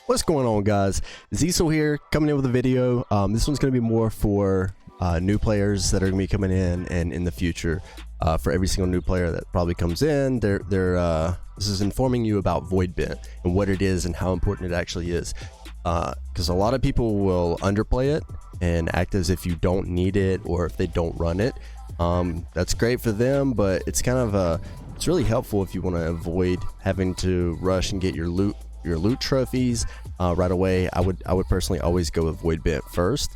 What's going on, guys? Xecil here, coming in with a video. This one's going to be more for new players that are going to be coming in, and in the future, for every single new player that probably comes in, this is informing you about Voidbent and what it is and how important it actually is. Because a lot of people will underplay it and act as if you don't need it or if they don't run it. That's great for them, but it's kind of it's really helpful if you want to avoid having to rush and get your loot trophies right away. I would personally always go with Voidbent first,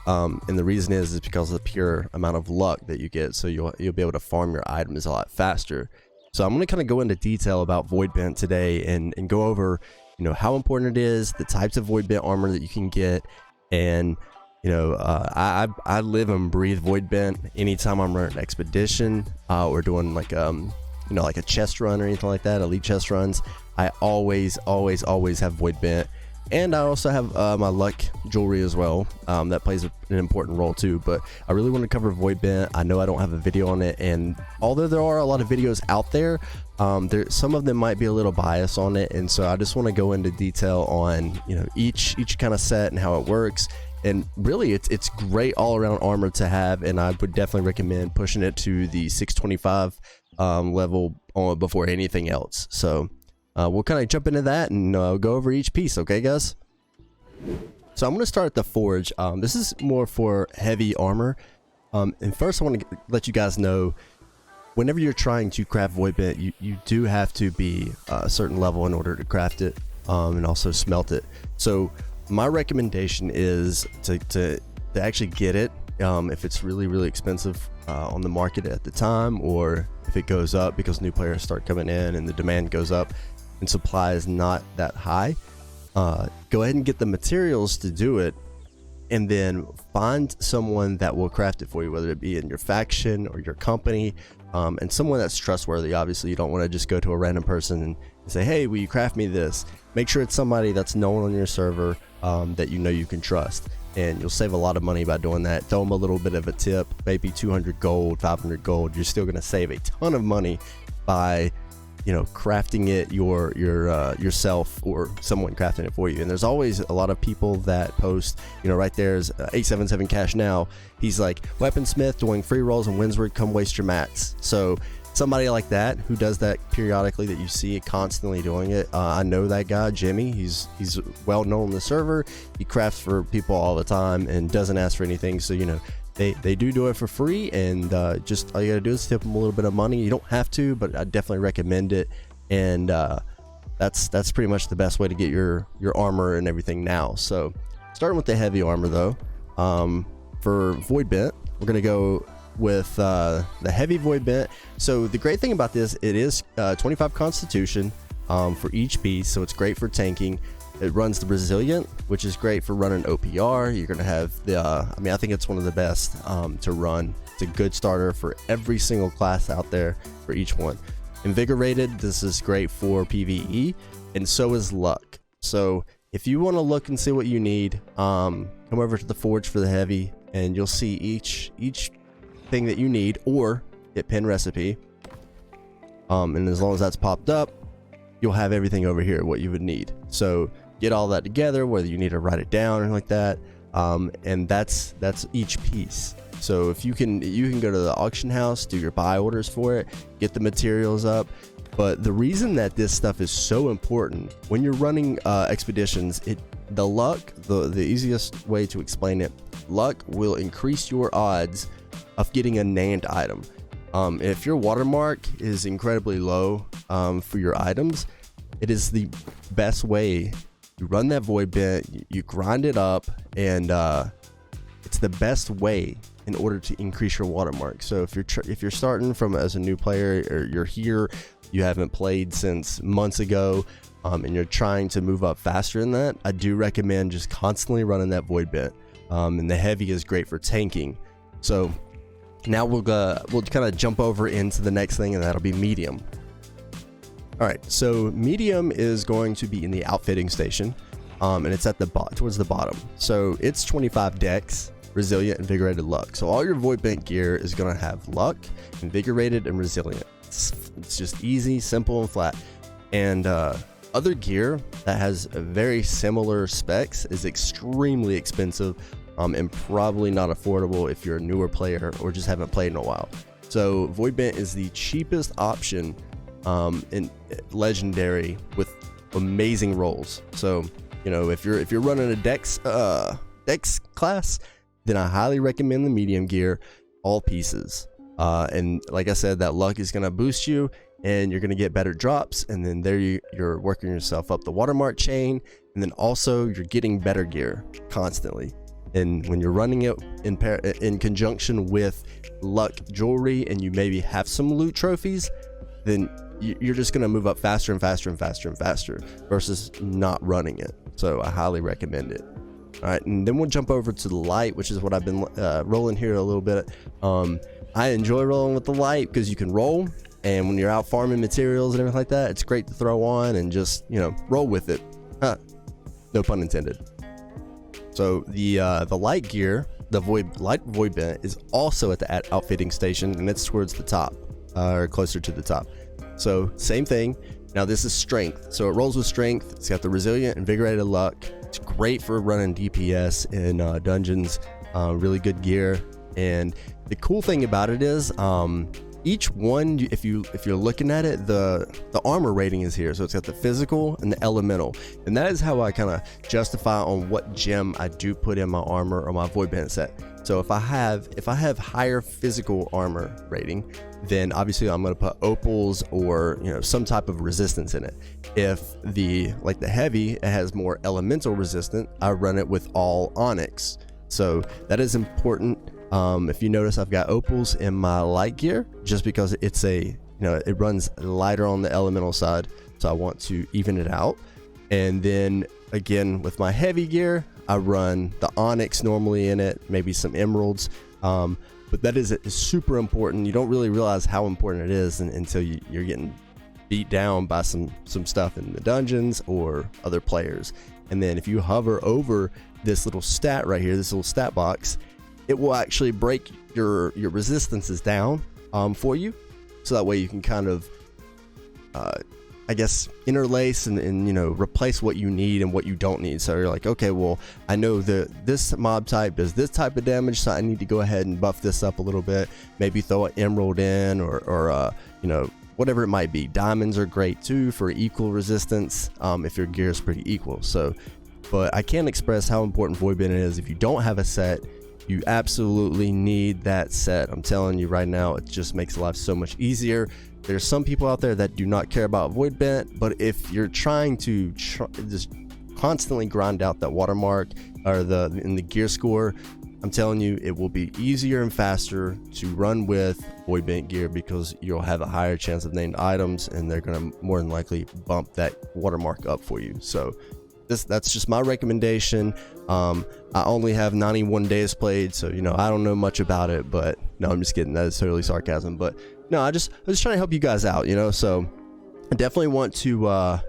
and the reason is because of the pure amount of luck that you get. So you'll be able to farm your items a lot faster. So I'm going to kind of go into detail about Voidbent today and go over, you know, how important it is, the types of Voidbent armor that you can get, and you know, I live and breathe Voidbent. Anytime I'm running an expedition or doing like you know, like a chest run or anything like that, elite chest runs, I always have Voidbent. And I also have my luck jewelry as well. That plays an important role too, but I really want to cover Voidbent. I know I don't have a video on it, and although there are a lot of videos out there, some of them might be a little biased on it, and so I just want to go into detail on, you know, each kind of set and how it works. And really, it's great all-around armor to have, and I would definitely recommend pushing it to the 625 level before anything else. So we'll kind of jump into that and go over each piece, okay, guys? So I'm going to start at the forge. This is more for heavy armor, and first I want to let you guys know, whenever you're trying to craft Voidbent, you do have to be a certain level in order to craft it, and also smelt it. So my recommendation is to actually get it if it's really expensive on the market at the time, or if it goes up because new players start coming in and the demand goes up and supply is not that high. Go ahead and get the materials to do it, and then find someone that will craft it for you, whether it be in your faction or your company, and someone that's trustworthy. Obviously, you don't want to just go to a random person and say, hey, will you craft me this? Make sure it's somebody that's known on your server, that you know you can trust, and you'll save a lot of money by doing that. Throw them a little bit of a tip, maybe 200 gold, 500 gold. You're still going to save a ton of money by, you know, crafting it yourself, or someone crafting it for you. And there's always a lot of people that post, you know, right there's 877 cash now. He's like, weaponsmith doing free rolls in Windsward, come waste your mats. So somebody like that who does that periodically, that you see it constantly doing it. I know that guy, Jimmy. He's well known on the server. He crafts for people all the time and doesn't ask for anything. So, you know, they do it for free, and just all you gotta do is tip them a little bit of money. You don't have to, but I definitely recommend it. And that's pretty much the best way to get your armor and everything now. So starting with the heavy armor though, for Voidbent, we're gonna go with the heavy Voidbent. So the great thing about this, it is 25 constitution for each piece, so it's great for tanking. It runs the resilient, which is great for running OPR. You're gonna have the I mean, I think it's one of the best to run. It's a good starter for every single class out there for each one. Invigorated, this is great for PvE, and so is luck. So if you want to look and see what you need, come over to the forge for the heavy, and you'll see each thing that you need, or get pin recipe, and as long as that's popped up, you'll have everything over here what you would need. So get all that together, whether you need to write it down or like that, and that's each piece. So if you can go to the auction house, do your buy orders for it, get the materials up. But the reason that this stuff is so important when you're running expeditions, the luck, the easiest way to explain it, luck will increase your odds of getting a named item. If your watermark is incredibly low for your items, it is the best way. You run that Voidbent, you grind it up, and it's the best way in order to increase your watermark. So if you're starting from as a new player, or you're here, you haven't played since months ago, and you're trying to move up faster in that, I do recommend just constantly running that Voidbent. And the heavy is great for tanking. So now we'll kind of jump over into the next thing, and that'll be medium. All right, so medium is going to be in the outfitting station, and it's at towards the bottom. So it's 25 dex, resilient, invigorated, luck. So all your Voidbent gear is going to have luck, invigorated, and resilient. It's just easy, simple, and flat. And Other gear that has very similar specs is extremely expensive, and probably not affordable if you're a newer player or just haven't played in a while. So Voidbent is the cheapest option in legendary with amazing rolls. So if you're running a dex class, then I highly recommend the medium gear, all pieces. And like I said, that luck is gonna boost you, and you're gonna get better drops, and then there you're working yourself up the watermark chain, and then also you're getting better gear constantly. And when you're running it in conjunction with luck jewelry, and you maybe have some loot trophies, then you're just gonna move up faster and faster and faster and faster versus not running it. So I highly recommend it. All right, and then we'll jump over to the light, which is what I've been rolling here a little bit. I enjoy rolling with the light because you can roll, and when you're out farming materials and everything like that, it's great to throw on and just roll with it. No pun intended. So the light gear, the light Voidbent, is also at the outfitting station, and it's towards the top, or closer to the top. So same thing. Now this is strength, so it rolls with strength. It's got the resilient, invigorated luck. It's great for running DPS in dungeons. Really good gear. And the cool thing about it is, each one, if you're looking at it, the armor rating is here. So it's got the physical and the elemental, and that is how I kind of justify on what gem I do put in my armor or my Voidbent set. So if I have higher physical armor rating, then obviously I'm going to put opals or some type of resistance in it. If the heavy, it has more elemental resistant, I run it with all onyx. So that is important. If you notice, I've got opals in my light gear just because it's it runs lighter on the elemental side, so I want to even it out. And then again with my heavy gear, I run the onyx normally in it, maybe some emeralds, but that is super important. You don't really realize how important it is until you're getting beat down by some stuff in the dungeons or other players. And then if you hover over this little stat right here, this little stat box, it will actually break your resistances down for you, so that way you can kind of I guess interlace and replace what you need and what you don't need. So you're like, okay, well, I know this mob type does this type of damage, so I need to go ahead and buff this up a little bit, maybe throw an emerald in or whatever it might be. Diamonds are great too for equal resistance, if your gear is pretty equal. So but I can't express how important Voidbent is. If you don't have a set, you absolutely need that set. I'm telling you right now, it just makes life so much easier. There's some people out there that do not care about Voidbent, but if you're trying to just constantly grind out that watermark or in the gear score, I'm telling you, it will be easier and faster to run with Voidbent gear because you'll have a higher chance of named items, and they're going to more than likely bump that watermark up for you. So that's just my recommendation. I only have 91 days played, so I don't know much about it, but no, I'm just kidding. That is totally sarcasm. But no, I was just trying to help you guys out, so I definitely want to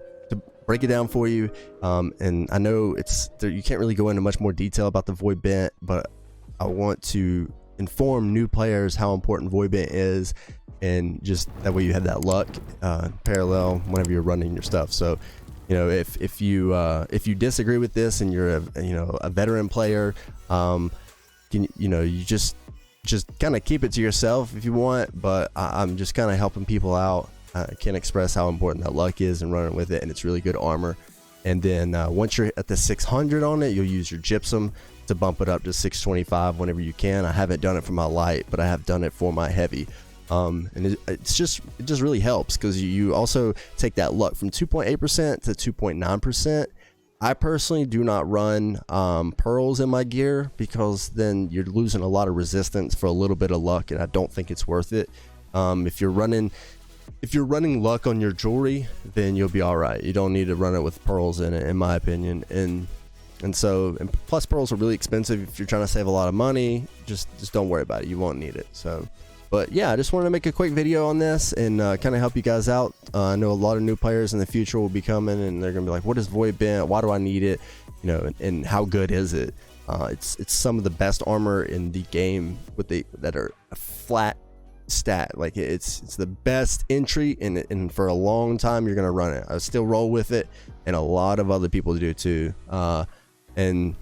break it down for you. And I know you can't really go into much more detail about the Voidbent, but I want to inform new players how important Voidbent is, and just that way you have that luck parallel whenever you're running your stuff. So if you disagree with this and you're a veteran player, you just kind of keep it to yourself if you want, but I'm just kind of helping people out. I can't express how important that luck is and running with it, and it's really good armor. And then once you're at the 600 on it, you'll use your gypsum to bump it up to 625 whenever you can. I haven't done it for my light, but I have done it for my heavy. And it just really helps because you also take that luck from 2.8% to 2.9%. I personally do not run pearls in my gear because then you're losing a lot of resistance for a little bit of luck, and I don't think it's worth it. If you're running luck on your jewelry, then you'll be all right. You don't need to run it with pearls in it, in my opinion. And plus pearls are really expensive. If you're trying to save a lot of money, just don't worry about it. You won't need it. So. But yeah, I just wanted to make a quick video on this and kind of help you guys out. I know a lot of new players in the future will be coming, and they're gonna be like, "What is Voidbent? Why do I need it? And how good is it?" It's some of the best armor in the game that are flat stat. Like it's the best entry, and for a long time you're gonna run it. I still roll with it, and a lot of other people do too. And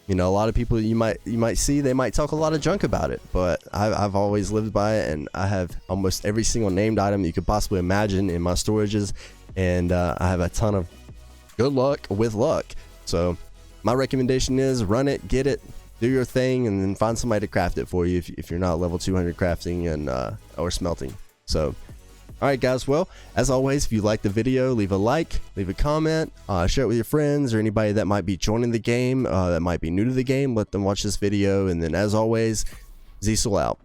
you know, a lot of people you might see, they might talk a lot of junk about it, but I've always lived by it, and I have almost every single named item you could possibly imagine in my storages, and I have a ton of good luck with luck. So my recommendation is run it, get it, do your thing, and then find somebody to craft it for you if you're not level 200 crafting and or smelting. So alright guys, well, as always, if you like the video, leave a like, leave a comment, share it with your friends or anybody that might be joining the game, that might be new to the game. Let them watch this video, and then as always, Xecil out.